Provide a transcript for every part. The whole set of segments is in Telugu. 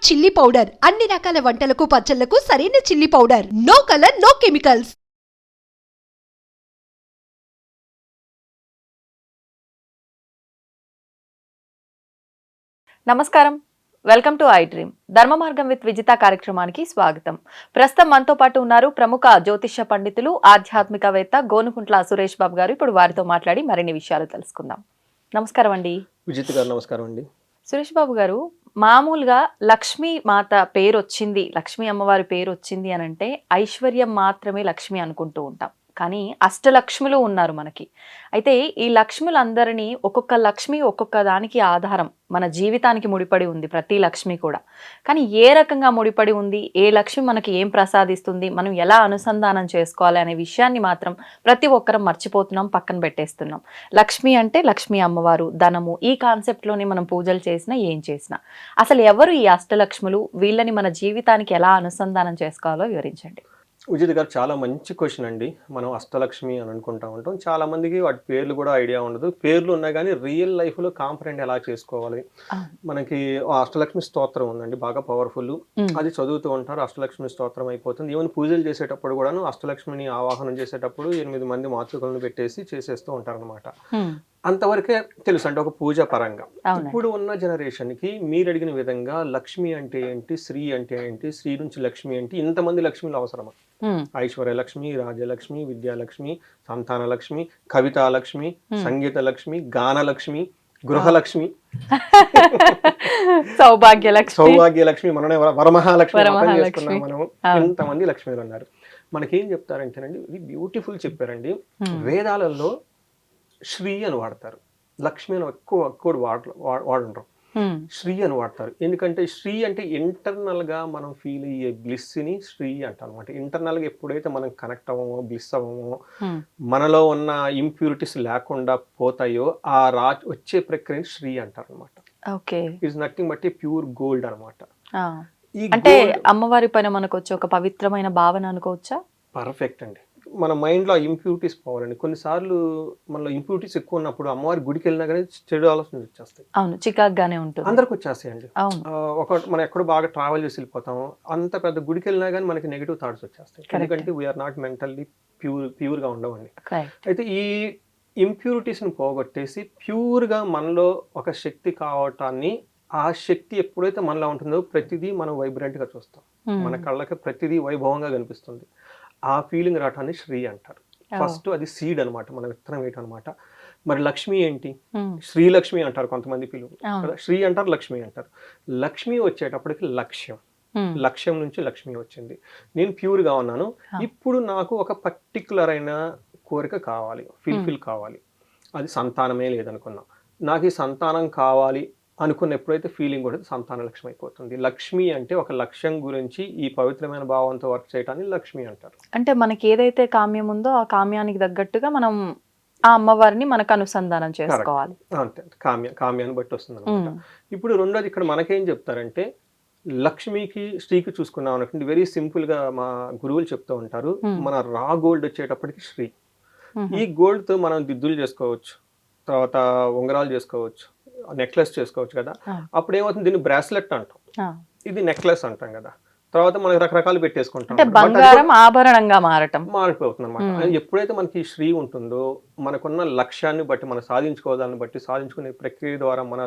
చిల్లీ పౌడర్ అన్ని రకాల వంటలకు పచ్చళ్లకు సరైన chilli powder. No colour, no chemicals. నమస్కారం, వెల్కమ్ టు ఐ డ్రీమ్. ధర్మ మార్గం విత్ విజిత కార్యక్రమానికి స్వాగతం. ప్రస్తుతం మనతో పాటు ఉన్నారు ప్రముఖ జ్యోతిష్య పండితులు, ఆధ్యాత్మికవేత్త గోనుకుంట్ల సురేష్ బాబు గారు. ఇప్పుడు వారితో మాట్లాడి మరిన్ని విషయాలు తెలుసుకుందాం. నమస్కారం అండి. విజిత గారు నమస్కారం అండి. సురేష్ బాబు గారు, మామూలుగా లక్ష్మీ మాత పేరు వచ్చింది, లక్ష్మీ అమ్మవారి పేరు వచ్చింది అని అంటే ఐశ్వర్యం మాత్రమే లక్ష్మి అనుకుంటూ ఉంటాం. కానీ అష్టలక్ష్ములు ఉన్నారు మనకి. అయితే ఈ లక్ష్ములందరినీ ఒక్కొక్క లక్ష్మి ఒక్కొక్క దానికి ఆధారం, మన జీవితానికి ముడిపడి ఉంది ప్రతి లక్ష్మి కూడా. కానీ ఏ రకంగా ముడిపడి ఉంది, ఏ లక్ష్మి మనకి ఏం ప్రసాదిస్తుంది, మనం ఎలా అనుసంధానం చేసుకోవాలి అనే విషయాన్ని మాత్రం ప్రతి ఒక్కరం మర్చిపోతున్నాం, పక్కన పెట్టేస్తున్నాం. లక్ష్మి అంటే లక్ష్మీ అమ్మవారు, ధనము, ఈ కాన్సెప్ట్లోనే మనం పూజలు చేసినా ఏం చేసినా. అసలు ఎవరు ఈ అష్టలక్ష్ములు, వీళ్ళని మన జీవితానికి ఎలా అనుసంధానం చేసుకోవాలో వివరించండి. విజిత గారు చాలా మంచి క్వశ్చన్ అండి. మనం అష్టలక్ష్మి అని అనుకుంటా ఉంటాం, చాలా మందికి వాటి పేర్లు కూడా ఐడియా ఉండదు. పేర్లు ఉన్నాయి కానీ రియల్ లైఫ్లో కాంపరెంట్ ఎలా చేసుకోవాలి. మనకి అష్టలక్ష్మి స్తోత్రం ఉందండి, బాగా పవర్ఫుల్. అది చదువుతూ ఉంటారు, అష్టలక్ష్మి స్తోత్రం అయిపోతుంది. ఈవెన్ పూజలు చేసేటప్పుడు కూడాను అష్టలక్ష్మిని ఆవాహనం చేసేటప్పుడు 8 మంది మాతృకులను పెట్టేసి చేసేస్తూ ఉంటారనమాట. అంతవరకే తెలుసు అంటే ఒక పూజ పరంగా. ఇప్పుడు ఉన్న జనరేషన్ కి మీరు అడిగిన విధంగా లక్ష్మి అంటే ఏంటి, శ్రీ అంటే ఏంటి, శ్రీ నుంచి లక్ష్మి ఏంటి, ఇంతమంది లక్ష్మిలు అవసరమా? ఐశ్వర్య లక్ష్మి, రాజ్యలక్ష్మి, విద్యాలక్ష్మి, సంతాన లక్ష్మి, కవితా లక్ష్మి, సంగీత లక్ష్మి, గానలక్ష్మి, గృహలక్ష్మి, సౌభాగ్యలక్ష్మి, మననే వరమహాలక్ష్మి చేసుకున్నాం మనం. ఇంతమంది లక్ష్మిలు ఉన్నారు. మనకేం చెప్తారంటేనండి, ఇది బ్యూటిఫుల్ చెప్పారండి. వేదాలలో శ్రీ అని వాడతారు, లక్ష్మి అని ఎక్కువ వాడుంటారు. శ్రీ అని వాడతారు ఎందుకంటే శ్రీ అంటే ఇంటర్నల్ గా మనం ఫీల్ అయ్యే బ్లిస్ ని శ్రీ అంటారు అనమాట. ఇంటర్నల్ గా ఎప్పుడైతే మనం కనెక్ట్ అవ్వమో, బ్లిస్ అవ్వమో, మనలో ఉన్న ఇంప్యూరిటీస్ లేకుండా పోతాయో ఆ వచ్చే ప్రక్రియని శ్రీ అంటారు అనమాట. It's nothing but A pure gold అనమాట. అంటే అమ్మవారి పైన మనకు వచ్చే ఒక పవిత్రమైన భావన అనుకోవచ్చా? పర్ఫెక్ట్ అండి. మన మైండ్లో ఇంప్యూరిటీస్ పోవాలండి. కొన్నిసార్లు మనలో ఇంప్యూరిటీస్ ఎక్కువ ఉన్నప్పుడు అమ్మవారి గుడికి వెళ్ళినా కానీ చెడు ఆలోచనలు వచ్చేస్తాయి. అవును, చికాగ్గానే ఉంటుంది, అందరికి వచ్చేస్తాయండి. మనం ఎక్కడో బాగా ట్రావెల్ చేసి వెళ్ళిపోతాం, అంత పెద్ద గుడికి వెళ్ళినా కానీ మనకి నెగిటివ్ థాట్స్ వచ్చేస్తాయి. ఎందుకంటే వీఆర్ నాట్ మెంటల్లీ ప్యూర్గా ఉండవండి. అయితే ఈ ఇంప్యూరిటీస్ని పోగొట్టేసి ప్యూర్గా మనలో ఒక శక్తి కావటాన్ని, ఆ శక్తి ఎప్పుడైతే మనలో ఉంటుందో ప్రతిదీ మనం వైబ్రెంట్గా చూస్తాం, మన కళ్ళకి ప్రతిదీ వైభవంగా కనిపిస్తుంది. ఆ ఫీలింగ్ రావటాన్ని శ్రీ అంటారు. ఫస్ట్ అది సీడ్ అనమాట, మన విత్తనం వేయటం అనమాట. మరి లక్ష్మి ఏంటి? శ్రీలక్ష్మి అంటారు కొంతమంది పిలువు కదా, శ్రీ అంటారు, లక్ష్మి అంటారు. లక్ష్మి వచ్చేటప్పటికి లక్ష్యం నుంచి లక్ష్మి వచ్చింది. నేను ప్యూర్గా ఉన్నాను, ఇప్పుడు నాకు ఒక పర్టికులర్ అయిన కోరిక కావాలి, ఫుల్ఫిల్ కావాలి. అది సంతానమే లేదనుకున్నాం, నాకు ఈ సంతానం కావాలి అనుకున్న ఎప్పుడైతే ఫీలింగ్ కూడా సంతాన లక్ష్మి అయిపోతుంది. లక్ష్మి అంటే ఒక లక్ష్యం గురించి ఈ పవిత్రమైన భావంతో వర్క్ చేయటాన్ని లక్ష్మి అంటారు. అంటే మనకి ఏదైతే కామ్యం ఉందో ఆ కామ్యానికి తగ్గట్టుగా మనం ఆ అమ్మవారిని మనకు అనుసంధానం చేసుకోవాలి. అంతే, కామ్యాన్ని బట్టి వస్తుంది అనమాట. ఇప్పుడు రెండోది ఇక్కడ మనకేం చెప్తారంటే, లక్ష్మికి శ్రీకి చూసుకున్నాం అనుకోండి, వెరీ సింపుల్ గా మా గురువులు చెప్తూ ఉంటారు, మన రా గోల్డ్ వచ్చేటప్పటికి శ్రీ. ఈ గోల్డ్ తో మనం దిద్దులు చేసుకోవచ్చు, తర్వాత ఉంగరాలు చేసుకోవచ్చు, నెక్లెస్ చేసుకోవచ్చు కదా. అప్పుడు ఏమవుతుంది, దీన్ని బ్రాస్లెట్ అంటాం, ఇది నెక్లెస్ అంటాం కదా. తర్వాత మనకి రకరకాలు పెట్టేసుకుంటాం, ఆభరణంగా మారిపోతుంది అనమాట. ఎప్పుడైతే మనకి శ్రీ ఉంటుందో, మనకున్న లక్ష్యాన్ని బట్టి, మనం సాధించుకోవడాన్ని బట్టి, సాధించుకునే ప్రక్రియ ద్వారా మనం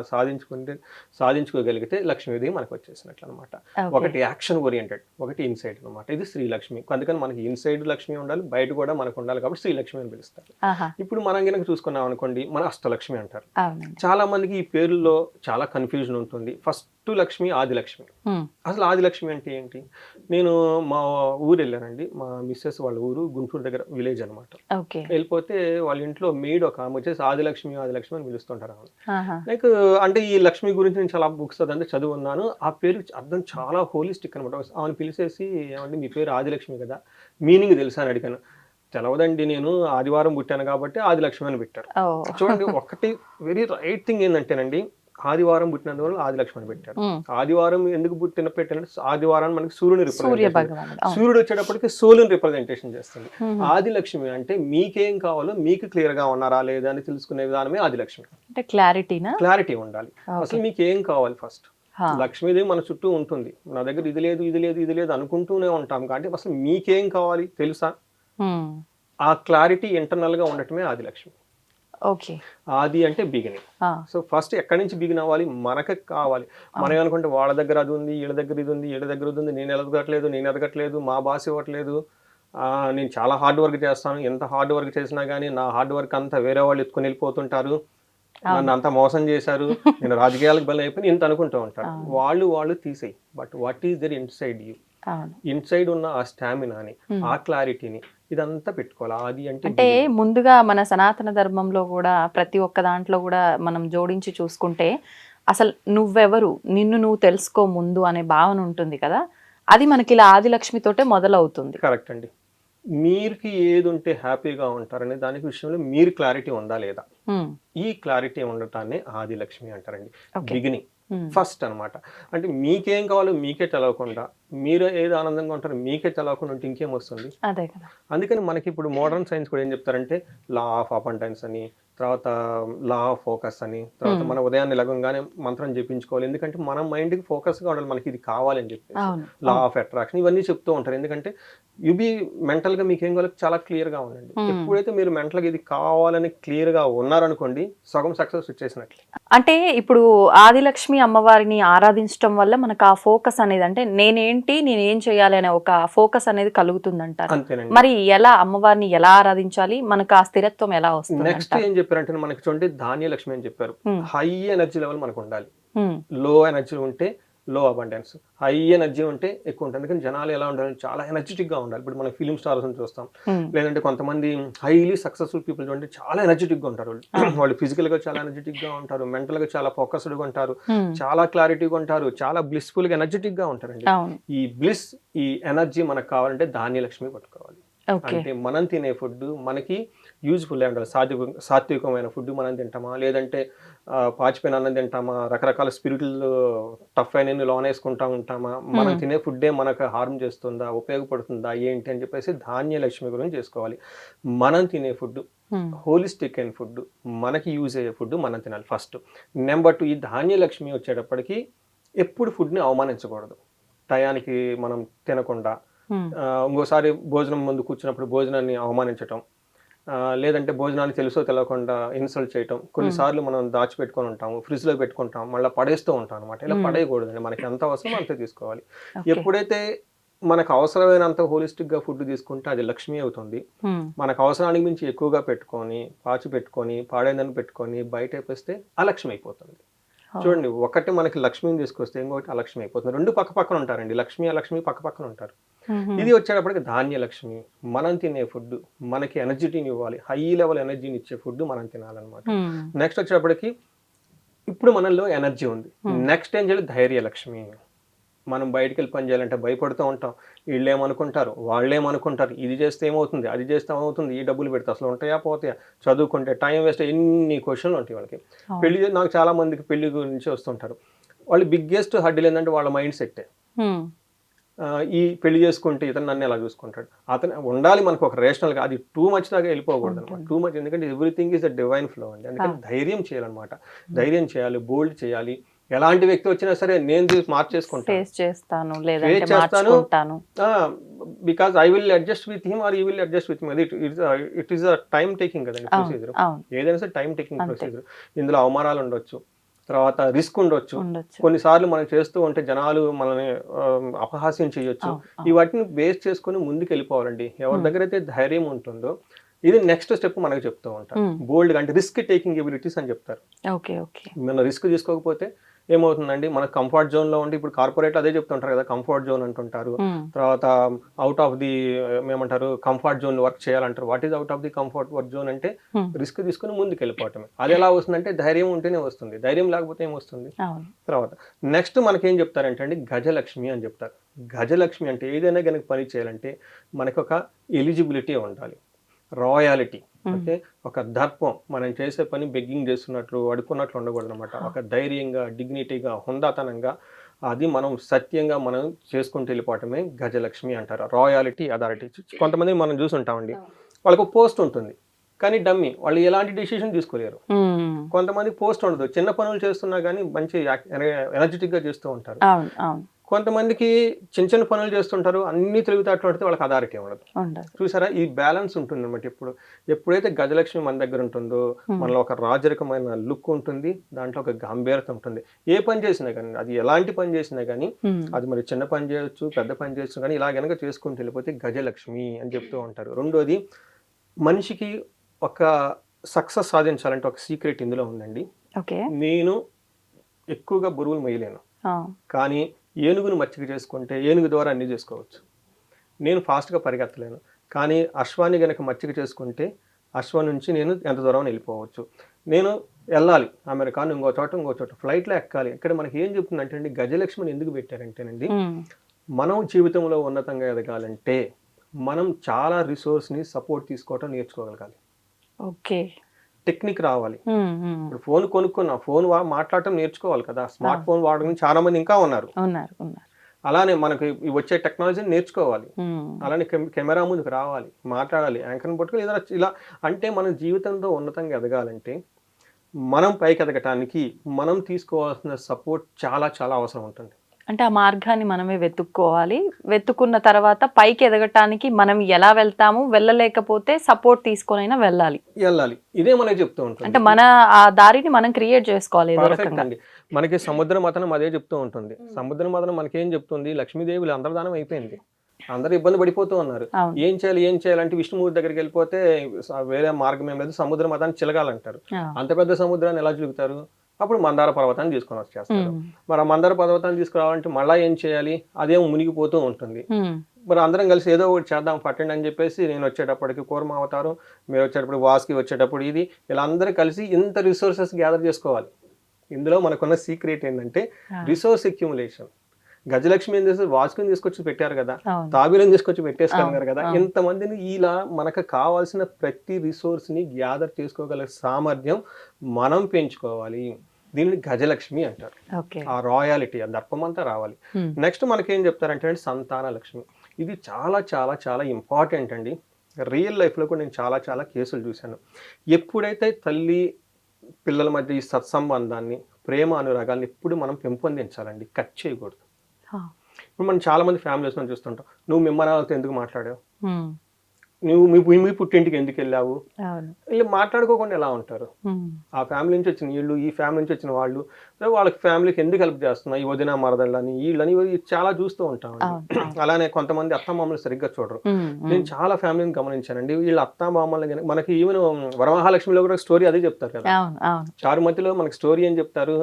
సాధించుకోగలిగితే లక్ష్మీదేవి మనకు వచ్చేసినట్లు అనమాట. ఒకటి యాక్షన్ ఓరియంటెడ్, ఒకటి ఇన్సైడ్ అనమాట. ఇది శ్రీలక్ష్మి. అందుకని మనకి ఇన్సైడ్ లక్ష్మి ఉండాలి, బయట కూడా మనకు ఉండాలి, కాబట్టి శ్రీలక్ష్మి అని పిలుస్తారు. ఇప్పుడు మనం కనుక చూసుకున్నాం అనుకోండి, మన అష్టలక్ష్మి అంటారు. చాలా మందికి ఈ పేర్లలో చాలా కన్ఫ్యూజన్ ఉంటుంది. ఫస్ట్ లక్ష్మి ఆదిలక్ష్మి. అసలు ఆదిలక్ష్మి అంటే ఏంటి? నేను మా ఊరు వెళ్ళానండి, మా మిస్సెస్ వాళ్ళ ఊరు గుంటూరు దగ్గర విలేజ్ అనమాట. వెళ్ళిపోతే వాళ్ళ ఇంట్లో మెయిడ్ ఒక ఆమె వచ్చేసి ఆదిలక్ష్మి అని పిలుస్తుంటారు. లైక్ అంటే ఈ లక్ష్మి గురించి నేను చాలా బుక్స్ అదంటే చదువున్నాను. ఆ పేరు అర్థం చాలా హోలిస్టిక్ అనమాట. ఆమెను పిలిచేసి, ఏమంటే మీ పేరు ఆదిలక్ష్మి కదా, మీనింగ్ తెలుసా అని అడిగాను. తెలవదండి, నేను ఆదివారం పుట్టాను కాబట్టి ఆదిలక్ష్మి అని పెట్టారు. చూడండి, ఒకటి వెరీ రైట్ థింగ్ ఏంటంటేనండి, ఆదివారం పుట్టినందువల్ల ఆదిలక్ష్మి అని పెట్టారు. ఆదివారం ఎందుకు పెట్టినట్టు, ఆదివారాన్ని మనకి సూర్యుడు వచ్చేటప్పటికి సూర్యుని రిప్రజెంటేషన్ చేస్తుంది. ఆదిలక్ష్మి అంటే మీకేం కావాలో మీకు క్లియర్ గా ఉన్నారా లేదా అని తెలుసుకునే విధానమే ఆదిలక్ష్మి. అంటే క్లారిటీ ఉండాలి. అసలు మీకు ఏం కావాలి ఫస్ట్, హా. లక్ష్మీదేవి మన చుట్టూ ఉంటుంది. నా దగ్గర ఇది లేదు ఇది లేదు ఇది లేదు అనుకుంటూనే ఉంటాం. కాబట్టి అసలు మీకేం కావాలి తెలుసా? ఉమ్. ఆ క్లారిటీ ఇంటర్నల్ గా ఉండటమే ఆదిలక్ష్మి. ఓకే. ఆది అంటే బిగినింగ్. ఆ. సో ఫస్ట్ ఎక్కడి నుంచి బిగిన్ అవ్వాలి? మనకు కావాలి. మనం ఏమనుకుంటే వాళ్ళ దగ్గర అది ఉంది, వీళ్ళ దగ్గర ఇది ఉంది, వీళ్ళ దగ్గర ఇది ఉంది, నేను ఎదగట్లేదు, మా బాస్ ఇవ్వట్లేదు, నేను చాలా హార్డ్ వర్క్ చేస్తాను, ఎంత హార్డ్ వర్క్ చేసినా కానీ నా హార్డ్ వర్క్ అంతా వేరే వాళ్ళు ఎత్తుకొని వెళ్ళిపోతుంటారు, నన్ను అంతా మోసం చేశారు, నేను రాజకీయాలకు బలం అయిపోయి ఇంత అనుకుంటూ ఉంటారు. వాళ్ళు తీసేయి. But what is there inside you? Inside ఉన్న ఆ స్టామినాని, ఆ క్లారిటీని ఇదంతా పెట్టుకోవాలి. ఆది అంటే ముందుగా మన సనాతన ధర్మంలో కూడా ప్రతి ఒక్క దాంట్లో కూడా మనం జోడించి చూసుకుంటే అసలు నువ్వెవరు, నిన్ను నువ్వు తెలుసుకో ముందు అనే భావన ఉంటుంది కదా, అది మనకి ఇలా ఆదిలక్ష్మితోటే మొదలవుతుంది. కరెక్ట్ అండి. మీరుకి ఏది ఉంటే హ్యాపీగా ఉంటారనే దానికి విషయంలో మీరు క్లారిటీ ఉందా లేదా, ఈ క్లారిటీ ఉండటాన్ని ఆదిలక్ష్మి అంటారండి. బిగినింగ్ ఫస్ట్ అన్నమాట. అంటే మీకేం కావాలో మీకే తెలవకుండా, మీరు ఏది ఆనందంగా ఉంటారో మీకే తెలవకుండా ఉంటే ఇంకేం వస్తుంది? అదే కదా. అందుకని మనకి ఇప్పుడు మోడర్న్ సైన్స్ కూడా ఏం చెప్తారంటే లా ఆఫ్ అబండెన్స్ అని, తర్వాత లా ఆఫ్ ఫోకస్ అని, తర్వాత మన ఉదయాన్నే లగంగానే మంత్రం జపించుకోవాలి. ఎందుకంటే మన మైండ్కి ఫోకస్గా ఉండాలి, మనకి ఇది కావాలని చెప్పి. లా ఆఫ్ అట్రాక్షన్ ఇవన్నీ చెప్తూ ఉంటారు. ఎందుకంటే ఇవి మెంటల్గా మీకు ఏం కావాలో చాలా క్లియర్గా ఉండండి. ఎప్పుడైతే మీరు మెంటల్గా ఇది కావాలని క్లియర్గా ఉన్నారనుకోండి, సగం సక్సెస్ వచ్చేసినట్లే. అంటే ఇప్పుడు ఆదిలక్ష్మి అమ్మవారిని ఆరాధించడం వల్ల మనకు ఆ ఫోకస్ అనేది, అంటే నేనేం చేయాలి అనే ఒక ఫోకస్ అనేది కలుగుతుందంటారు. అంతేనండి. మరి ఎలా అమ్మవారిని ఎలా ఆరాధించాలి, మనకు ఆ స్థిరత్వం ఎలా వస్తుంది? నెక్స్ట్ ఏం చెప్పారంటే మనకి చూడండి ధాన్యలక్ష్మి అని చెప్పారు. హై ఎనర్జీ లెవెల్ మనకు ఉండాలి. లో ఎనర్జీ ఉంటే లో అబండెన్స్, హై ఎనర్జీ ఉంటే ఎక్కువ ఉంటుంది. అందుకని జనాలు ఎలా ఉండాలి? చాలా ఎనర్జెటిక్ గా ఉండాలి. ఇప్పుడు మనం ఫిలిం స్టార్స్ చూస్తాం, లేదంటే కొంతమంది హైలీ సక్సెస్ఫుల్ పీపుల్ చూడండి చాలా ఎనర్జెటిక్ గా ఉంటారు. వాళ్ళు ఫిజికల్ గా చాలా ఎనర్జెటిక్ గా ఉంటారు, మెంటల్ గా చాలా ఫోకస్డ్ గా ఉంటారు, చాలా క్లారిటీగా ఉంటారు, చాలా బ్లిస్ఫుల్ గా ఎనర్జెటిక్ గా ఉంటారండి. ఈ బ్లిస్, ఈ ఎనర్జీ మనకు కావాలంటే ధాన్యలక్ష్మి పట్టుకోవాలి. అంటే మనం తినే ఫుడ్ మనకి యూజ్ఫుల్ ఉండాలి. సాత్వికమైన ఫుడ్ మనం తింటామా, లేదంటే పాచిపోయిన అన్నం తింటామా, రకరకాల స్పిరిట్లు టఫ్ అయిన లోన్ వేసుకుంటా ఉంటామా, మనం తినే ఫుడ్డే మనకు హార్మ్ చేస్తుందా, ఉపయోగపడుతుందా ఏంటి అని చెప్పేసి ధాన్యలక్ష్మి గురించి చేసుకోవాలి. మనం తినే ఫుడ్ హోలిస్టిక్ అయిన ఫుడ్, మనకి యూజ్ అయ్యే ఫుడ్ మనం తినాలి ఫస్ట్. నెంబర్ 2, ఈ ధాన్యలక్ష్మి వచ్చేటప్పటికి ఎప్పుడు ఫుడ్ని అవమానించకూడదు. టయానికి మనం తినకుండా, ఇంకోసారి భోజనం ముందు కూర్చున్నప్పుడు భోజనాన్ని అవమానించటం, లేదంటే భోజనాన్ని తెలుసో తెలియకుండా ఇన్సల్ట్ చేయటం. కొన్నిసార్లు మనం దాచిపెట్టుకొని ఉంటాము, ఫ్రిడ్జ్లో పెట్టుకుంటాం, మళ్ళీ పడేస్తూ ఉంటాం అనమాట. ఇలా పడేయకూడదండి. మనకి ఎంత అవసరం అంతే తీసుకోవాలి. ఎప్పుడైతే మనకు అవసరమైనంత హోలిస్టిక్గా ఫుడ్ తీసుకుంటే అది లక్ష్మి అవుతుంది. మనకు అవసరానికి మించి ఎక్కువగా పెట్టుకొని, పాచి పెట్టుకొని, పాడైందని పెట్టుకొని బయట వేస్తే అలక్ష్మి అయిపోతుంది. చూడండి, ఒకటి మనకి లక్ష్మిని తీసుకొస్తే ఇంకొకటి అలక్ష్మి అయిపోతుంది. రెండు పక్క పక్కన ఉంటారండి. లక్ష్మి అలక్ష్మి పక్క పక్కన ఉంటారు. ఇది వచ్చేటప్పటికి ధాన్యలక్ష్మి, మనం తినే ఫుడ్ మనకి ఎనర్జీని ఇవ్వాలి, హై లెవెల్ ఎనర్జీని ఇచ్చే ఫుడ్ మనం తినాలన్నమాట. నెక్స్ట్ వచ్చేటప్పటికి ఇప్పుడు మనలో ఎనర్జీ ఉంది. నెక్స్ట్ ఏం చేయాలి? ధైర్యలక్ష్మి. మనం బయటికి వెళ్ళి పని చేయాలంటే భయపడుతూ ఉంటాం. వీళ్ళు ఏమనుకుంటారు, వాళ్ళు ఏమనుకుంటారు, ఇది చేస్తే ఏమవుతుంది, అది చేస్తే ఏమవుతుంది, ఈ డబ్బులు పెడితే అసలు ఉంటాయా పోతాయా, చదువుకుంటే టైం వేస్ట్, ఎన్ని క్వశ్చన్లు ఉంటాయి వాళ్ళకి. పెళ్లి నాకు చాలా మందికి పెళ్లి గురించి వస్తుంటారు. వాళ్ళు బిగ్గెస్ట్ హడ్డీలు ఏంటంటే వాళ్ళ మైండ్ సెట్టే. ఈ పెళ్లి చేసుకుంటే ఇతను నన్ను ఎలా చూసుకుంటాడు, అతను ఉండాలి మనకు ఒక రేషనల్గా. అది టూ మచ్ దాకా వెళ్ళిపోకూడదు అనమాట. టూ మచ్, ఎందుకంటే everything is a divine flow అండి. అందుకని ధైర్యం చేయాలన్నమాట. ధైర్యం చేయాలి, బోల్డ్ చేయాలి. ఎలాంటి వ్యక్తి వచ్చినా సరే నేను మార్చేసుకుంటాను, because I will adjust with him or you will adjust with me. It is a time taking కదండి ప్రొసీజర్. ఏదైనా సరే టైం టేకింగ్ ప్రొసీజర్. ఇందులో అవమానాలు ఉండొచ్చు, తర్వాత రిస్క్ ఉండొచ్చు. కొన్నిసార్లు మనం చేస్తూ ఉంటే జనాలు మనల్ని అపహాస్యం చేయొచ్చు. ఈ వాటిని బేస్ చేసుకుని ముందుకు వెళ్ళిపోవాలండి. ఎవరి దగ్గర అయితే ధైర్యం ఉంటుందో ఇది నెక్స్ట్ స్టెప్ మనకు చెప్తూ ఉంటారు. బోల్డ్గా అంటే రిస్క్ టేకింగ్ ఎబిలిటీస్ అని చెప్తారు. మనం రిస్క్ తీసుకోకపోతే ఏమవుతుందండి, మన కంఫర్ట్ జోన్లో ఉండి, ఇప్పుడు కార్పొరేట్ అదే చెప్తుంటారు కదా, కంఫర్ట్ జోన్ అంటుంటారు. తర్వాత అవుట్ ఆఫ్ ది ఏమంటారు, కంఫర్ట్ జోన్ వర్క్ చేయాలంటారు. What is out of the comfort work zone అంటే రిస్క్ తీసుకుని ముందుకు వెళ్ళిపోవటమే. అది ఎలా వస్తుందంటే ధైర్యం ఉంటేనే వస్తుంది, ధైర్యం లేకపోతే ఏమొస్తుంది. తర్వాత నెక్స్ట్ మనకేం చెప్తారంటే అండి, గజలక్ష్మి అని చెప్తారు. గజలక్ష్మి అంటే ఏదైనా కనుక పని చేయాలంటే మనకు ఒక ఎలిజిబిలిటీ ఉండాలి, రాయాలిటీ, అంటే ఒక దర్పం. మనం చేసే పని బెగ్గింగ్ చేస్తున్నట్లు అడుక్కున్నట్లు ఉండకూడదు అనమాట. ఒక ధైర్యంగా, డిగ్నిటీగా, హుందాతనంగా, అది మనం సత్యంగా మనం చేసుకుంటూ వెళ్ళిపోవటమే గజలక్ష్మి అంటారు. Royalty, authority. కొంతమంది మనం చూసుంటామండి, వాళ్ళకు పోస్ట్ ఉంటుంది కానీ డమ్మీ, వాళ్ళు ఎలాంటి డిసిషన్ తీసుకోలేరు. ఉమ్. కొంతమంది పోస్ట్ ఉండదు, చిన్న పనులు చేస్తున్నా కానీ మంచి ఎనర్జెటిక్ గా చేస్తూ ఉంటారు. అవును అవును కొంతమందికి చిన్న చిన్న పనులు చేస్తుంటారు, అన్ని తెలివితేటలు ఉంటే వాళ్ళకి అథారిటీ ఉండదు. ఉండదు. చూసారా, ఈ బ్యాలెన్స్ ఉంటుంది అనమాట. ఎప్పుడైతే గజలక్ష్మి మన దగ్గర ఉంటుందో మనలో ఒక రాజరికమైన లుక్ ఉంటుంది, దాంట్లో ఒక గంభీరత ఉంటుంది. ఏ పని చేసినా కానీ, అది ఎలాంటి పని చేసినా కానీ, అది మరి చిన్న పని చేయొచ్చు, పెద్ద పని చేయొచ్చు, కానీ ఇలా గనక చేసుకుంటూ వెళ్ళిపోతే గజలక్ష్మి అని చెప్తూ ఉంటారు. రెండోది, మనిషికి ఒక సక్సెస్ సాధించాలంటే ఒక సీక్రెట్ ఇందులో ఉందండి. ఓకే. నేను ఎక్కువగా బరువులు మొయ్యలేను, కానీ ఏనుగును మచ్చిక చేసుకుంటే ఏనుగు ద్వారా అన్నీ చేసుకోవచ్చు. నేను ఫాస్ట్గా పరిగెత్తలేను, కానీ అశ్వాన్ని గనక మచ్చిక చేసుకుంటే అశ్వం నుంచి నేను ఎంత దూరం వెళ్ళిపోవచ్చు. నేను వెళ్ళాలి అమెరికా, ఇంకో చోట ఫ్లైట్లో ఎక్కాలి. ఇక్కడ మనకి ఏం చెప్తుందంటే అండి, గజలక్ష్మిని ఎందుకు పెట్టారంటేనండి, మనం జీవితంలో ఉన్నతంగా ఎదగాలంటే మనం చాలా రిసోర్స్ని సపోర్ట్ తీసుకోవటం నేర్చుకోగలగాలి. ఓకే. టెక్నిక్ రావాలి. ఇప్పుడు ఫోన్ కొనుక్కున్నా, ఫోన్ మాట్లాడటం నేర్చుకోవాలి కదా. స్మార్ట్ ఫోన్ వాడడం చాలా మంది ఇంకా ఉన్నారు. అలానే మనకి వచ్చే టెక్నాలజీని నేర్చుకోవాలి. అలానే కెమెరా ముందుకు రావాలి, మాట్లాడాలి, యాంకర్ని పట్టుకుని ఏదైనా ఇలా. అంటే మన జీవితంలో ఉన్నతంగా ఎదగాలంటే మనం పైకి ఎదగటానికి మనం తీసుకోవాల్సిన సపోర్ట్ చాలా చాలా అవసరం ఉంటుంది. అంటే ఆ మార్గాన్ని మనమే వెతుక్కోవాలి. వెతుక్కున్న తర్వాత పైకి ఎదగటానికి మనం ఎలా వెళ్తాము, వెళ్ళలేకపోతే సపోర్ట్ తీసుకొనైనా వెళ్ళాలి. ఇదే మనకి చెప్తూ ఉంటుంది. అంటే మన ఆ దారిని మనం క్రియేట్ చేసుకోవాలి. మనకి సముద్ర మథనం అదే చెప్తూ ఉంటుంది. సముద్ర మథనం మనకేం చెప్తుంది, లక్ష్మీదేవి అంతర్ధానం అయిపోయింది, అందరూ ఇబ్బంది పడిపోతూ ఉన్నారు. ఏం చేయాలంటే విష్ణుమూర్తి దగ్గరికి వెళ్ళిపోతే వేరే మార్గం ఏం లేదు, సముద్ర మథాన్ని చిలగాలంటారు. అంత పెద్ద సముద్రాన్ని ఎలా చిలుగుతారు? అప్పుడు మందార పర్వతాన్ని తీసుకొని వచ్చేస్తారు. మరి ఆ మందార పర్వతాన్ని తీసుకురావాలంటే మళ్ళీ ఏం చేయాలి, అదేమో మునిగిపోతూ ఉంటుంది. మరి అందరం కలిసి ఏదో ఒకటి చేద్దాం పట్టండి అని చెప్పేసి, నేను వచ్చేటప్పటికి కూర్మ అవతారం, మీరు వచ్చేటప్పుడు వాసుకి వచ్చేటప్పుడు ఇది, ఇలా అందరూ కలిసి ఇంత రిసోర్సెస్ గ్యాదర్ చేసుకోవాలి. ఇందులో మనకున్న సీక్రెట్ ఏంటంటే రిసోర్స్ అక్యుములేషన్. గజలక్ష్మి ఏం చేస్తారు, వాసుకుని తీసుకొచ్చి పెట్టారు కదా, తాబేలను తీసుకొచ్చి పెట్టేసుకున్నారు కదా. ఇంతమందిని ఇలా మనకు కావాల్సిన ప్రతి రిసోర్స్ ని గ్యాదర్ చేసుకోగల సామర్థ్యం మనం పెంచుకోవాలి. దీనిని గజలక్ష్మి అంటారు. ఆ రాయాలిటీ, ఆ దర్పం అంతా రావాలి. నెక్స్ట్ మనకేం చెప్తారంటే సంతాన లక్ష్మి. ఇది చాలా చాలా చాలా ఇంపార్టెంట్ అండి. రియల్ లైఫ్లో కూడా నేను చాలా చాలా కేసులు చూశాను. ఎప్పుడైతే తల్లి పిల్లల మధ్య ఈ సత్సంబంధాన్ని, ప్రేమ అనురాగాల్ని ఎప్పుడు మనం పెంపొందించాలండి, కట్ చేయకూడదు. ఇప్పుడు మనం చాలా మంది ఫ్యామిలీస్ మనం చూస్తుంటాం, నువ్వు మిమ్మల్ని ఎందుకు మాట్లాడావు, నువ్వు మీ పుట్టింటికి ఎందుకు వెళ్ళావు, వీళ్ళు మాట్లాడుకోకుండా ఎలా ఉంటారు. ఆ ఫ్యామిలీ నుంచి వచ్చిన వీళ్ళు, ఈ ఫ్యామిలీ నుంచి వచ్చిన వాళ్ళు, వాళ్ళకి ఫ్యామిలీకి ఎందుకు హెల్ప్ చేస్తున్నా, ఈ వదిన మరదళ్ళని వీళ్ళని చాలా చూస్తూ ఉంటాం. అలానే కొంతమంది అత్తమామలు సరిగ్గా చూడరు. నేను చాలా ఫ్యామిలీని గమనించానండి. వీళ్ళ అత్తమామల్ని మనకి ఈవెన్ వరమహాలక్ష్మిలో కూడా స్టోరీ అదే చెప్తారు కదా. చారుమతిలో మనకి స్టోరీ ఏం చెప్తారు,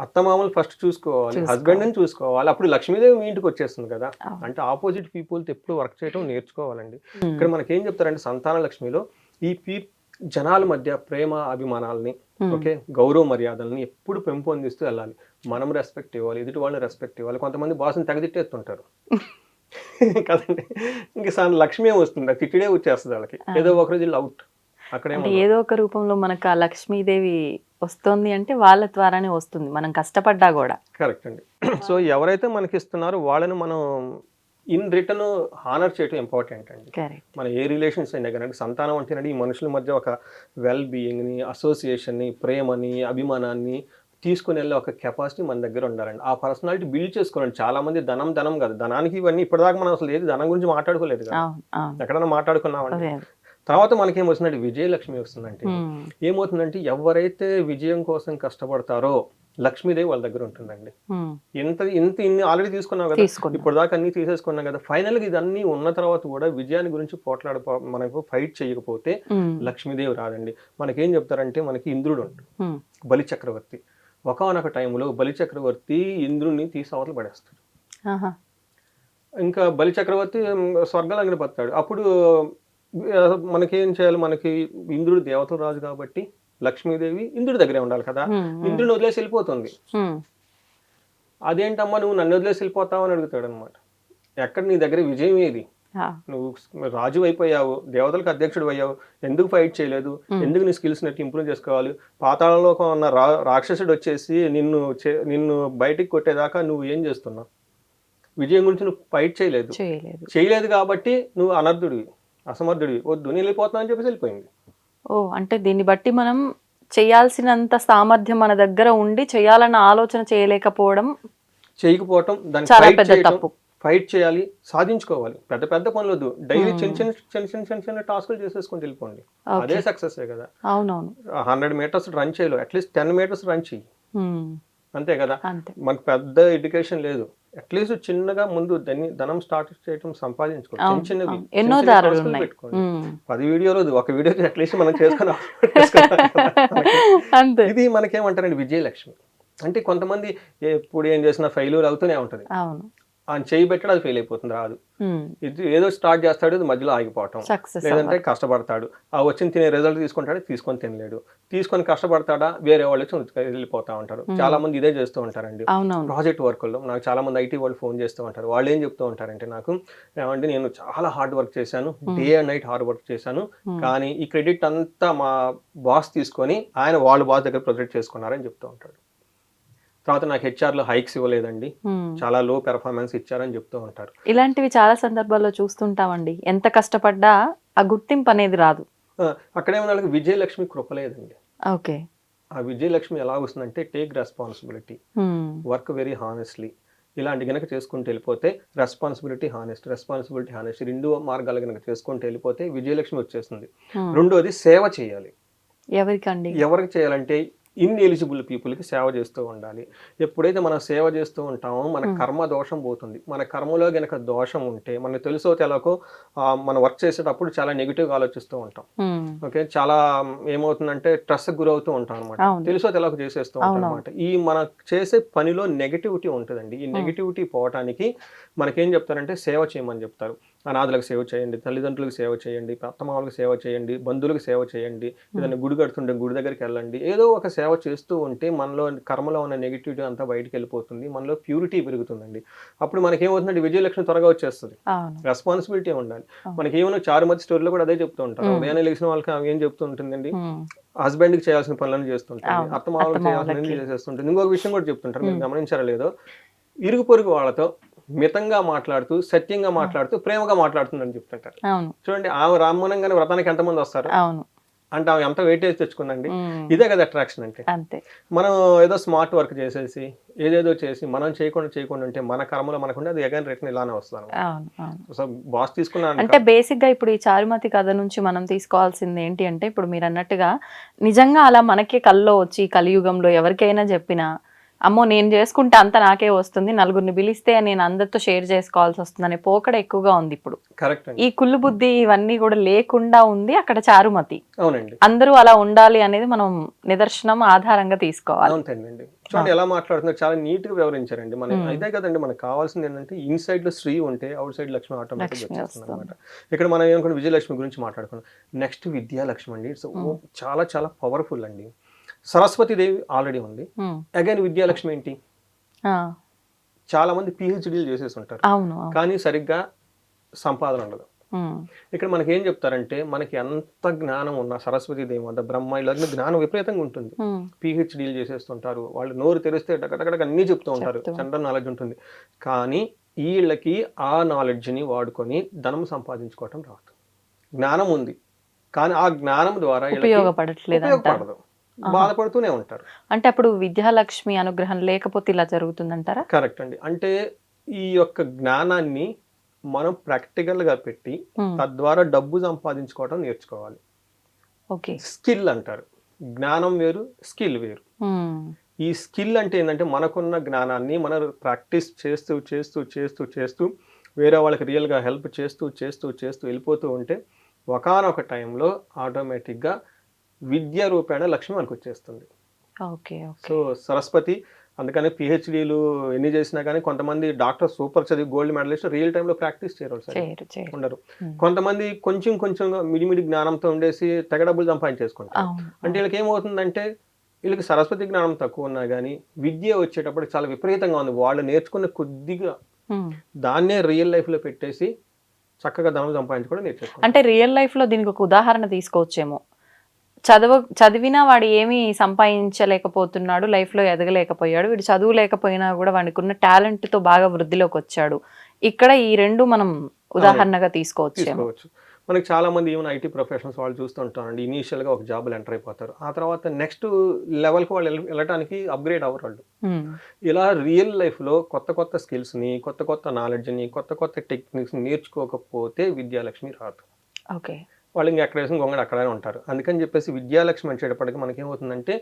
అత్తమామలు ఫస్ట్ చూసుకోవాలి, హస్బెండ్ ని చూసుకోవాలి, అప్పుడు లక్ష్మీదేవి మీ ఇంటికి వచ్చేస్తుంది కదా. అంటే ఆపోజిట్ పీపుల్తో ఎప్పుడు వర్క్ చేయడం నేర్చుకోవాలండి. ఇక్కడ మనకేం చెప్తారంటే సంతాన లక్ష్మిలో ఈ జనాల మధ్య ప్రేమ అభిమానాలని, ఓకే, గౌరవ మర్యాదల్ని ఎప్పుడు పెంపొందిస్తూ వెళ్ళాలి. మనం రెస్పెక్ట్ ఇవ్వాలి, ఎదుటి వాళ్ళని రెస్పెక్ట్ ఇవ్వాలి. కొంతమంది బాస్ని తెగదిట్టేస్తుంటారు కదండి. ఇంకా లక్ష్మి వస్తుంది, తిట్టిడే వచ్చేస్తుంది వాళ్ళకి, ఏదో ఒకరోజు అవుట్. అక్కడే ఏదో ఒక రూపంలో మనకు ఆ లక్ష్మీదేవి వస్తుంది అంటే వాళ్ళ ద్వారానే వస్తుంది, మనం కష్టపడ్డా కూడా. కరెక్ట్ అండి. సో ఎవరైతే మనకి ఇస్తున్నారో వాళ్ళని మనం ఇన్ రిటర్న్ హానర్ చేయడం ఇంపార్టెంట్ అండి. మన ఏ రిలేషన్స్ అయినా కానీ, సంతానం అంటేనండి ఈ మనుషుల మధ్య ఒక వెల్ బీయింగ్ని, అసోసియేషన్ని, ప్రేమని, అభిమానాన్ని తీసుకుని వెళ్ళే ఒక కెపాసిటీ మన దగ్గర ఉండాలండి. ఆ పర్సనాలిటీ బిల్డ్ చేసుకోవాలండి. చాలా మంది ధనం కాదు, ధనానికి ఇవన్నీ ఇప్పటిదాకా మనం అసలు ఏది ధనం గురించి మాట్లాడుకోలేదు కదా, ఎక్కడైనా మాట్లాడుకున్నామండి. తర్వాత మనకేం వస్తుందంటే విజయలక్ష్మి వస్తుందంటే ఏమవుతుందంటే, ఎవరైతే విజయం కోసం కష్టపడతారో లక్ష్మీదేవి వాళ్ళ దగ్గర ఉంటుందండి. ఇన్ని ఆల్రెడీ తీసుకున్నాం కదా, ఇప్పుడు దాకా అన్ని తీసేసుకున్నాం కదా, ఫైనల్ గా ఇదన్నీ ఉన్న తర్వాత కూడా విజయాన్ని గురించి మనకు ఫైట్ చేయకపోతే లక్ష్మీదేవి రాదండి. మనకేం చెప్తారంటే, మనకి ఇంద్రుడు ఉంటాడు, బలి చక్రవర్తి. ఒకనొక టైంలో బలి చక్రవర్తి ఇంద్రుడిని అవతల పడేస్తాడు. ఇంకా బలి చక్రవర్తి స్వర్గాలు అగ్నిపడతాడు. అప్పుడు మనకేం చేయాలి, మనకి ఇంద్రుడు దేవతల రాజు కాబట్టి లక్ష్మీదేవి ఇంద్రుడి దగ్గరే ఉండాలి కదా. ఇంద్రుడిని వదిలేసి వెళ్ళిపోతుంది. అదేంటమ్మా నువ్వు నన్ను వదిలేసి వెళ్ళిపోతావు అని అడుగుతాడు అనమాట. ఎక్కడ నీ దగ్గర విజయం ఏది, నువ్వు రాజు అయిపోయావు, దేవతలకు అధ్యక్షుడు అయ్యావు, ఎందుకు ఫైట్ చేయలేదు, ఎందుకు నీ స్కిల్స్ నెట్టి ఇంప్రూవ్ చేసుకోవాలి, పాతాళంలో ఉన్న రాక్షసుడు వచ్చేసి నిన్ను బయటికి కొట్టేదాకా నువ్వు ఏం చేస్తున్నావు, విజయం గురించి నువ్వు ఫైట్ చేయలేదు కాబట్టి నువ్వు అనర్థుడివి, అసమర్థుడివి, వద్దు నేను వెళ్ళిపోతున్నా అని చెప్పేసి వెళ్ళిపోయింది. ఓ అంటే దీన్ని బట్టి మనం చేయాల్సినంత సామర్థ్యం మన దగ్గర ఉండి చేయాలన్న ఆలోచన చేయలేకపోవడం చేయకపోవటం, దాన్ని చాలా ఫైట్ పెద్ద చేయటం, తప్పు. ఫైట్ చేయాలి, సాధించుకోవాలి. పెద్ద పెద్ద పనులు వద్దు, డైలీ Hmm. చిన్న టాస్కులు చేసేసుకొని వెళ్ళిపోండి, అదే సక్సెస్ కదా. అవునవును. 100 మీటర్స్ రన్ చేయలేవు, అట్లీస్ట్ 10 మీటర్స్ రన్ చెయ్యి, Hmm. అంతే కదా. అంతే. మనకు పెద్ద ఎడ్యుకేషన్ లేదు, అట్లీస్ట్ చిన్నగా ముందు ధనం స్టార్ట్ చేయటం, సంపాదించుకోండి. అవును, చిన్నవి అవును. ఎన్నో దారులు ఉన్నాయి. పెట్టుకోండి. Hmm. 10 వీడియోలు వద్దు, ఒక వీడియో అట్లీస్ట్ మనం చేసుకొని అంతే. ఇది మనకేమంటారండి విజయలక్ష్మి అంటే. కొంతమంది ఎప్పుడు ఏం చేసినా ఫెయిల్యూర్ అవుతూనే ఉంటది, అవును. ఆయన చేయి పెట్టాడు అది ఫెయిల్ అయిపోతుంది, రాదు. Hmm. ఇది ఏదో స్టార్ట్ చేస్తాడు, ఇది మధ్యలో ఆగిపోవటం, సక్సెస్ లేదంటే కష్టపడతాడు, ఆ వచ్చిన తినే రిజల్ట్ తీసుకుంటాడు, తీసుకొని తినలేడు, తీసుకొని కష్టపడతాడా, వేరే వాళ్ళు వచ్చి వెళ్ళిపోతా ఉంటారు. చాలా మంది ఇదే చేస్తూ ఉంటారండి. అవునవును. ప్రాజెక్ట్ వర్క్లో నాకు చాలా మంది ఐటీ వాళ్ళు ఫోన్ చేస్తూ ఉంటారు. వాళ్ళు ఏం చెప్తూ ఉంటారంటే, నాకు ఏమంటే నేను చాలా హార్డ్ వర్క్ చేశాను, day and night hard work చేశాను, కానీ ఈ క్రెడిట్ అంతా మా బాస్ తీసుకొని ఆయన వాళ్ళ బాస్ దగ్గర ప్రొజెక్ట్ చేసుకున్నారని చెప్తూ ఉంటాడు. తర్వాత నాకు హెచ్ఆర్లో హైక్స్ ఇవ్వలేదండి, చాలా లో పెర్ఫార్మెన్స్ ఇచ్చారని చెప్తూ ఉంటారు. ఇలాంటివి చాలా సందర్భాల్లో చూస్తుంటామండి. ఎంత కష్టపడ్డా ఆ గుర్తింపు అనేది రాదు. అక్కడేమో వాళ్ళకి విజయలక్ష్మి కృప లేదండి. ఓకే. ఆ విజయలక్ష్మి ఎలా వస్తుందంటే, take responsibility, work very honestly, ఇలాంటి గనక చేసుకుంటూ వెళ్ళిపోతే, రెస్పాన్సిబిలిటీ హానెస్ట్ 2 మార్గాలు గనక చేసుకుంటూ వెళ్ళిపోతే విజయలక్ష్మి వచ్చేస్తుంది. రెండోది సేవ చేయాలి. ఎవరికండి? ఎవరికి చేయాలంటే ఇన్ఎలిజిబుల్ పీపుల్కి సేవ చేస్తూ ఉండాలి. ఎప్పుడైతే మనం సేవ చేస్తూ ఉంటామో మన కర్మ దోషం పోతుంది. మన కర్మలో గనక దోషం ఉంటే, మనకు తెలుసో తెలకో మనం వర్క్ చేసేటప్పుడు చాలా నెగిటివ్గా ఆలోచిస్తూ ఉంటాం. ఓకే, చాలా ఏమవుతుందంటే స్ట్రెస్కి గురవుతూ ఉంటాం అనమాట, తెలుసో తెలకు చేసేస్తూ ఉంటాం అనమాట. ఈ మనం చేసే పనిలో నెగిటివిటీ ఉంటుందండి. ఈ నెగిటివిటీ పోవటానికి మనకేం చెప్తారంటే, సేవ చేయమని చెప్తారు. అనాథలకు సేవ చేయండి, తల్లిదండ్రులకు సేవ చేయండి, అత్తమామలకు సేవ చేయండి, బంధువులకు సేవ చేయండి, ఏదైనా గుడి కడుతుంటే గుడి దగ్గరికి వెళ్ళండి. ఏదో ఒక సేవ చేస్తూ ఉంటే మనలో కర్మలో ఉన్న నెగిటివిటీ అంతా బయటకు వెళ్ళిపోతుంది, మనలో ప్యూరిటీ పెరుగుతుందండి. అప్పుడు మనకేమవుతుందంటే విజయలక్ష్మి త్వరగా వచ్చేస్తుంది. రెస్పాన్సిబిలిటీ ఉండాలి. మనకి ఏమైనా చారుమతి స్టోరీలో కూడా అదే చెప్తూ ఉంటారు. ఉదయాన్నే లేచిన వాళ్ళకి ఏం చెప్తూ ఉంటుందండి, హస్బెండ్కి చేయాల్సిన పనులను చేస్తుంటుంది, అత్తమామలకు చేయాల్సిన చేసేస్తుంటుంది. ఇంకొక విషయం కూడా చెప్తుంటారు, మీరు గమనించారా లేదో, ఇరుగు పొరుగు వాళ్ళతో మితంగా మాట్లాడుతూ, సత్యంగా మాట్లాడుతూ, ప్రేమగా మాట్లాడుతుందని చెప్తుంటారు. చూడండి, ఆమె రామ్మోనంగానే వ్రతానికి ఎంతమంది వస్తారు అంటే, ఆమె ఎంత వెయిటేజ్ తెచ్చుకుందండి. ఇదే కదా అట్రాక్షన్ అంటే. మనం ఏదో స్మార్ట్ వర్క్ చేసేసి, ఏదేదో చేసి, మనం చేయకుండా ఉంటే మన కర్మలో మనకుంటే అది అగైన్ రిటర్న్ ఇలానే వస్తాను. సో బాస్ తీసుకున్నాను అంటే బేసిక్ గా ఇప్పుడు ఈ చారుమతి కథ నుంచి మనం తీసుకోవాల్సింది ఏంటి అంటే, ఇప్పుడు మీరు అన్నట్టుగా నిజంగా అలా మనకే కల్లో వచ్చి కలియుగంలో ఎవరికైనా చెప్పినా, అమ్మో నేను చేసుకుంటే అంత నాకే వస్తుంది, నలుగురిని పిలిస్తే నేను అందరితో షేర్ చేసుకోవాల్సి వస్తుంది అనే పోకడ ఎక్కువగా ఉంది ఇప్పుడు. కరెక్ట్. ఈ కుళ్ళు బుద్ధి ఇవన్నీ కూడా లేకుండా ఉంది అక్కడ చారుమతి. అవునండి, అందరూ అలా ఉండాలి అనేది మనం నిదర్శనం ఆధారంగా తీసుకోవాలి. అవునండి. చూడండి ఎలా మాట్లాడుతున్నారు, చాలా నీట్ గా వివరించారండి. మనం అయితే కదండి మనకు కావాల్సింది ఏంటంటే, ఇన్సైడ్ లో శ్రీ ఉంటే అవుట్ సైడ్ లక్ష్మి ఆటోమేటిక్ వచ్చేస్తుంది అనమాట. ఇక్కడ మనం ఏమనుకుంటే విజయలక్ష్మి గురించి మాట్లాడుకున్నాం. నెక్స్ట్ విద్యాలక్ష్మి అండి. సో చాలా చాలా పవర్ఫుల్ అండి. సరస్వతీదేవి ఆల్రెడీ ఉంది, అగైన్ విద్యాలక్ష్మి ఏంటి, చాలా మంది పిహెచ్డీలు చేసేసి ఉంటారు, కానీ సరిగ్గా సంపాదన ఉండదు. ఇక్కడ మనకి ఏం చెప్తారంటే, మనకి ఎంత జ్ఞానం ఉన్నా సరస్వతీదేవి వద్ద బ్రహ్మ ఇలా జ్ఞానం విపరీతంగా ఉంటుంది, పిహెచ్డీలు చేసేస్తుంటారు, వాళ్ళు నోరు తెరిస్తే డగడగడగ అన్నీ చెప్తూ ఉంటారు, జనరల్ నాలెడ్జ్ ఉంటుంది, కానీ వీళ్ళకి ఆ నాలెడ్జ్ని వాడుకొని ధనం సంపాదించుకోవటం రాదు. జ్ఞానం ఉంది కానీ ఆ జ్ఞానం ద్వారా ఉపయోగపడదు, బాధపడుతూనే ఉంటారు. అంటే అప్పుడు విద్యాలక్ష్మి అనుగ్రహం లేకపోతే ఇలా జరుగుతుందంటారా? కరెక్ట్ అండి. అంటే ఈ యొక్క జ్ఞానాన్ని మనం ప్రాక్టికల్ గా పెట్టి తద్వారా డబ్బు సంపాదించుకోవడం నేర్చుకోవాలి. స్కిల్ అంటారు, జ్ఞానం వేరు, స్కిల్ వేరు. ఈ స్కిల్ అంటే ఏంటంటే, మనకున్న జ్ఞానాన్ని మనం ప్రాక్టీస్ చేస్తూ చేస్తూ చేస్తూ చేస్తూ వేరే వాళ్ళకి రియల్గా హెల్ప్ చేస్తూ చేస్తూ చేస్తూ వెళ్ళిపోతూ ఉంటే ఒకానొక టైంలో ఆటోమేటిక్గా విద్య రూపేణ లక్ష్మి మనకు వచ్చేస్తుంది. సో సరస్వతి అందుకని పిహెచ్డీలు ఎన్ని చేసినా కానీ కొంతమంది డాక్టర్ సూపర్ చదివి గోల్డ్ మెడలిస్ట్ రియల్ టైంలో ప్రాక్టీస్ చేయరు, ఉండరు. కొంతమంది కొంచెం కొంచెంగా మిడిమిడి జ్ఞానంతో ఉండేసి తెగ డబ్బులు సంపాదించేసుకుంటారు. అంటే వీళ్ళకి ఏమవుతుందంటే, వీళ్ళకి సరస్వతి జ్ఞానం తక్కువ ఉన్నా కానీ విద్య వచ్చేటప్పుడు చాలా విపరీతంగా ఉంది. వాళ్ళు నేర్చుకున్న కొద్దిగా దాన్నే రియల్ లైఫ్లో పెట్టేసి చక్కగా ధనం సంపాదించుకోవడం నేర్చుకుంటారు. అంటే రియల్ లైఫ్లో దీనికి ఒక ఉదాహరణ తీసుకోవచ్చేమో. చదివినా వాడు ఏమీ సంపాదించలేకపోతున్నాడు, లైఫ్లో ఎదగలేకపోయాడు, వీడు చదువు లేకపోయినా కూడా వాడికి ఉన్న టాలెంట్తో బాగా వృద్ధిలోకి వచ్చాడు. ఇక్కడ ఈ రెండు మనం ఉదాహరణగా తీసుకోవచ్చు. మనకి చాలా మంది ఈవెన్ ఐటీ ప్రొఫెషనల్స్ వాళ్ళు చూస్తుంటారండి, ఇనీషియల్గా ఒక జాబ్లో ఎంటర్ అయిపోతారు, ఆ తర్వాత నెక్స్ట్ లెవెల్కి వాళ్ళు వెళ్ళటానికి అప్గ్రేడ్ అవ్వరు వాళ్ళు. ఇలా రియల్ లైఫ్లో కొత్త కొత్త స్కిల్స్ని, కొత్త కొత్త నాలెడ్జ్ని, కొత్త కొత్త టెక్నిక్స్ని నేర్చుకోకపోతే విద్యాలక్ష్మి రాదు. ఓకే, వాళ్ళు ఇంకా ఎక్కడ వేసిన గొంగడు అక్కడే ఉంటారు. అందుకని చెప్పేసి విద్యాలక్ష్మి వచ్చేటప్పటికి మనకి ఏమవుతుందంటే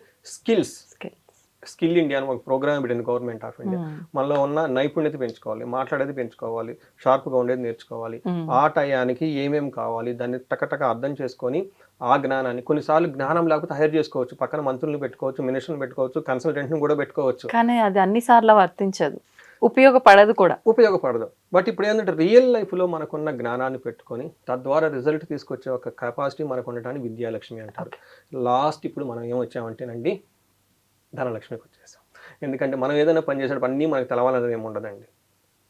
స్కిల్ ఇండియా అని ఒక ప్రోగ్రామ్ పెట్టింది గవర్నమెంట్ ఆఫ్ ఇండియా. మనలో ఉన్న నైపుణ్యత పెంచుకోవాలి, మాట్లాడేది పెంచుకోవాలి, షార్ప్గా ఉండేది నేర్చుకోవాలి, ఆ టయానికి ఏమేమి కావాలి దాన్ని టకటక అర్థం చేసుకొని ఆ జ్ఞానాన్ని, కొన్నిసార్లు జ్ఞానం లేకపోతే హైర్ చేసుకోవచ్చు, పక్కన మంత్రులను పెట్టుకోవచ్చు, మినిస్టర్ని పెట్టుకోవచ్చు, కన్సల్టెంట్ని కూడా పెట్టుకోవచ్చు, కానీ అది అన్నిసార్లు వర్తించదు, ఉపయోగపడదు కూడా. బట్ ఇప్పుడు ఏంటంటే రియల్ లైఫ్లో మనకున్న జ్ఞానాన్ని పెట్టుకొని తద్వారా రిజల్ట్ తీసుకొచ్చే ఒక కెపాసిటీ మనకు ఉండటానికి విద్యాలక్ష్మి అంటారు. లాస్ట్ ఇప్పుడు మనం ఏమొచ్చామంటేనండి ధనలక్ష్మికి వచ్చేసాం. ఎందుకంటే మనం ఏదైనా పని చేసేటప్పుడు అన్నీ మనకు తెలవాలనేది ఏమి ఉండదండి.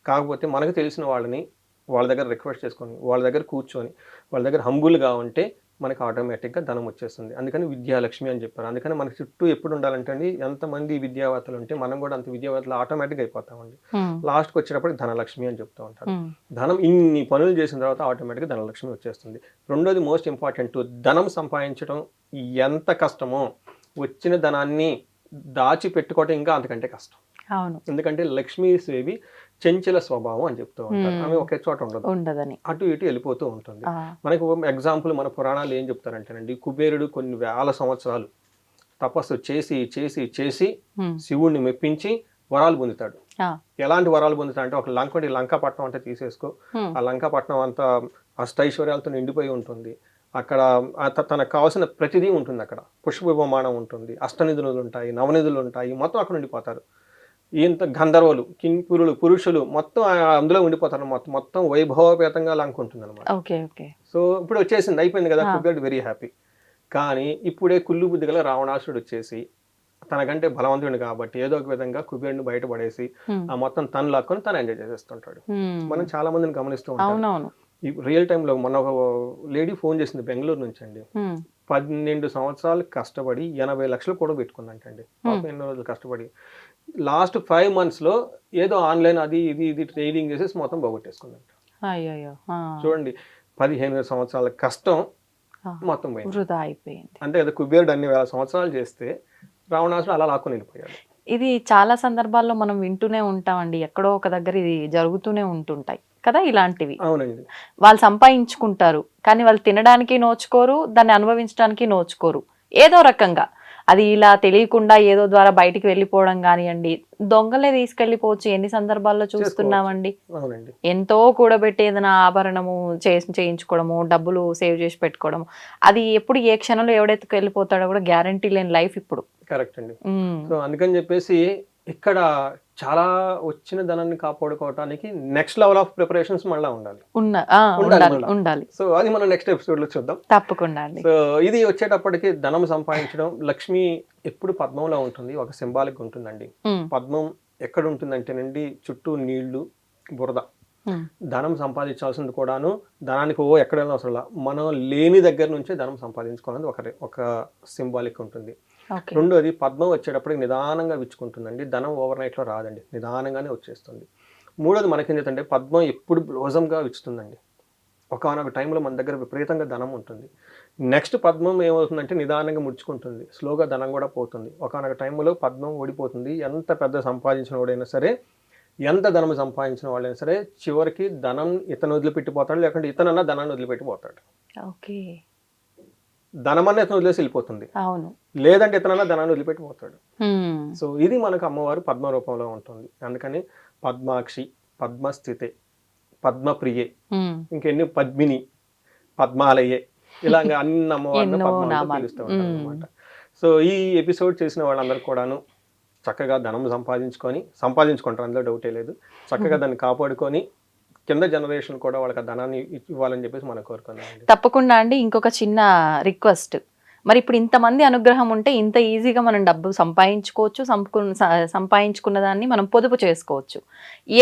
కాకపోతే మనకు తెలిసిన వాళ్ళని వాళ్ళ దగ్గర రిక్వెస్ట్ చేసుకొని, వాళ్ళ దగ్గర కూర్చొని, వాళ్ళ దగ్గర హంబుల్గా ఉంటే మనకు ఆటోమేటిక్గా ధనం వచ్చేస్తుంది. అందుకని విద్యాలక్ష్మి అని చెప్పారు. అందుకని మనకి చుట్టూ ఎప్పుడు ఉండాలంటే అండి, ఎంతమంది విద్యావేత్తలు ఉంటే మనం కూడా అంత విద్యావేత్తలు ఆటోమేటిక్గా అయిపోతామండి. లాస్ట్కి వచ్చేటప్పుడు ధనలక్ష్మి అని చెప్తూ ఉంటారు. ధనం ఇన్ని పనులు చేసిన తర్వాత ఆటోమేటిక్గా ధనలక్ష్మి వచ్చేస్తుంది. రెండోది మోస్ట్ ఇంపార్టెంట్, ధనం సంపాదించడం ఎంత కష్టమో వచ్చిన ధనాన్ని దాచి పెట్టుకోవటం ఇంకా అంతకంటే కష్టం. అవును, ఎందుకంటే లక్ష్మీదేవి చంచల స్వభావం అని చెప్తూ ఉంటారు. ఆమె ఒకే చోట ఉండదని అటు ఇటు వెళ్ళిపోతూ ఉంటుంది. మనకు ఎగ్జాంపుల్ మన పురాణాలు ఏం చెప్తారంటేనండి, కుబేరుడు కొన్ని వేల సంవత్సరాలు తపస్సు చేసి చేసి చేసి శివుణ్ణి మెప్పించి వరాలు పొందుతాడు. ఎలాంటి వరాలు పొందుతాడు అంటే, ఒక లంకాపట్నం అంటే తీసేసుకో, ఆ లంకాపట్నం అంతా అష్టైశ్వర్యాలతో నిండిపోయి ఉంటుంది. అక్కడ తనకు కావాల్సిన ప్రతిదీ ఉంటుంది. అక్కడ పుష్ప విమానం ఉంటుంది, అష్టనిధులు ఉంటాయి, నవనిధులు ఉంటాయి, మొత్తం అక్కడ ఉండిపోతారు. ఇంత గంధర్వులు, కింపురులు, పురుషులు మొత్తం అందులో ఉండిపోతారు. మొత్తం వైభవపేతంగా లంక ఉంటుంది అనమాట. సో ఇప్పుడు వచ్చేసింది, అయిపోయింది కదా, కుబేరుడు వెరీ హ్యాపీ. కానీ ఇప్పుడే కుళ్ళు బుద్ధి గల రావణాసురుడు వచ్చేసి తనకంటే బలవంతుడు కాబట్టి ఏదో ఒక విధంగా కుబేరుని బయటపడేసి ఆ మొత్తం తను లాక్కొని తను ఎంజాయ్ చేసేస్తుంటాడు. మనం చాలా మందిని గమనిస్తూ ఉంటాం. ఈ రియల్ టైంలో మొన్న ఒక లేడీ ఫోన్ చేసింది బెంగళూరు నుంచి అండి. 12 సంవత్సరాలు కష్టపడి 80 లక్షలు కూడా పెట్టుకుందంటండి. ఎన్నో రోజులు కష్టపడి లాస్ట్ 5 monthsలో ఏదో ఆన్లైన్ అది ఇది ట్రైనింగ్ చేసేసి మొత్తం పోగొట్టేసుకుందంట. చూడండి, 15 సంవత్సరాల కష్టం మొత్తం వృధా అయిపోయింది. అంతే కదా, కుబేరుడు అన్ని వేల సంవత్సరాలు చేస్తే రావణాసుడు అలా లాక్కొని వెళ్ళిపోయాడు. ఇది చాలా సందర్భాల్లో మనం వింటూనే ఉంటామండి, ఎక్కడో ఒక దగ్గర ఇది జరుగుతూనే ఉంటుంటాయి కదా ఇలాంటివి. అవునండి, వాళ్ళు సంపాదించుకుంటారు కానీ వాళ్ళు తినడానికి నోచుకోరు, దాన్ని అనుభవించడానికి నోచుకోరు. ఏదో రకంగా అది ఇలా తెలియకుండా ఏదో ద్వారా బయటికి వెళ్ళిపోవడం కానివ్వండి, దొంగలే తీసుకెళ్లిపోవచ్చు, ఎన్ని సందర్భాల్లో చూస్తున్నామండి. ఎంతో కూడబెట్టి ఏదైనా ఆభరణము చేయించుకోవడము, డబ్బులు సేవ్ చేసి పెట్టుకోవడము, అది ఎప్పుడు ఏ క్షణంలో ఎవడెత్తుకు వెళ్ళిపోతాడో కూడా గ్యారంటీ లేని లైఫ్ ఇప్పుడు. కరెక్ట్ అండి. సో అందుకని చెప్పేసి ఇక్కడ చాలా వచ్చిన ధనాన్ని కాపాడుకోవడానికి నెక్స్ట్ లెవెల్ ఆఫ్ ప్రిపరేషన్స్ మళ్ళీ ఉండాలి. సో అది మనం నెక్స్ట్ ఎపిసోడ్ లో చూద్దాం తప్పకుండా అండి. సో ఇది వచ్చేటప్పటికి ధనం సంపాదించడం, లక్ష్మి ఎప్పుడు పద్మంలో ఉంటుంది, ఒక సింబాలిక్ ఉంటుందండి. పద్మం ఎక్కడ ఉంటుందంటేనండి, చుట్టూ నీళ్లు, బురద. ధనం సంపాదించాల్సింది కూడాను ధనానికి ఎక్కడైనా అవసరం, మనం లేని దగ్గర నుంచే ధనం సంపాదించుకోవాలని ఒక సింబాలిక్ ఉంటుంది. రెండోది, పద్మం వచ్చేటప్పటికి నిదానంగా విచ్చుకుంటుందండి, ధనం ఓవర్ నైట్లో రాదండి, నిదానంగానే వచ్చేస్తుంది. మూడోది మనకి ఏంటంటే, పద్మం ఎప్పుడు బ్లోజంగా విచ్చుతుందండి. ఒకనొక టైంలో మన దగ్గర విపరీతంగా ధనం ఉంటుంది. నెక్స్ట్ పద్మం ఏమవుతుందంటే నిదానంగా ముడుచుకుంటుంది, స్లోగా ధనం కూడా పోతుంది. ఒకనొక టైంలో పద్మం ఓడిపోతుంది. ఎంత పెద్ద సంపాదించిన వాడైనా సరే, ఎంత ధనం సంపాదించిన వాళ్ళైనా సరే, చివరికి ధనం ఇతను వదిలిపెట్టిపోతాడు, లేకుంటే ఇతనన్నా ధనాన్ని వదిలిపెట్టిపోతాడు. ధనం అన్న ఇతను వదిలేసి వెళ్ళిపోతుంది, లేదంటే ఇతనన్నా ధనాన్ని వదిలిపెట్టిపోతాడు. సో ఇది మనకు అమ్మవారు పద్మ రూపంలో ఉంటుంది. అందుకని పద్మాక్షి, పద్మస్థితే, పద్మప్రియే, ఇంకెన్ని పద్మిని, పద్మాలయే, ఇలాగా అన్ని అమ్మవారిని పద్మాలతో పిలుస్తూ ఉంటారు అనమాట. సో ఈ ఎపిసోడ్ చేసిన వాళ్ళందరూ కూడాను చక్కగా ధనం సంపాదించుకుంటారు, అందులో డౌటే లేదు. చక్కగా దాన్ని కాపాడుకొని కింద జనరేషన్ కూడా వాళ్ళకి ధనాన్ని ఇవ్వాలని చెప్పేసి మనం కోరుకున్నాం. తప్పకుండా అండి. ఇంకొక చిన్న రిక్వెస్ట్, మరి ఇప్పుడు ఇంతమంది అనుగ్రహం ఉంటే ఇంత ఈజీగా మనం డబ్బు సంపాదించుకోవచ్చు, సంపాదించుకున్న దాన్ని మనం పొదుపు చేసుకోవచ్చు.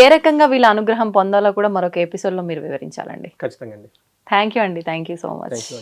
ఏ రకంగా వీళ్ళ అనుగ్రహం పొందాలో కూడా మరొక ఎపిసోడ్లో మీరు వివరించాలండి. ఖచ్చితంగా అండి. థ్యాంక్ యూ అండి. Thank you so much.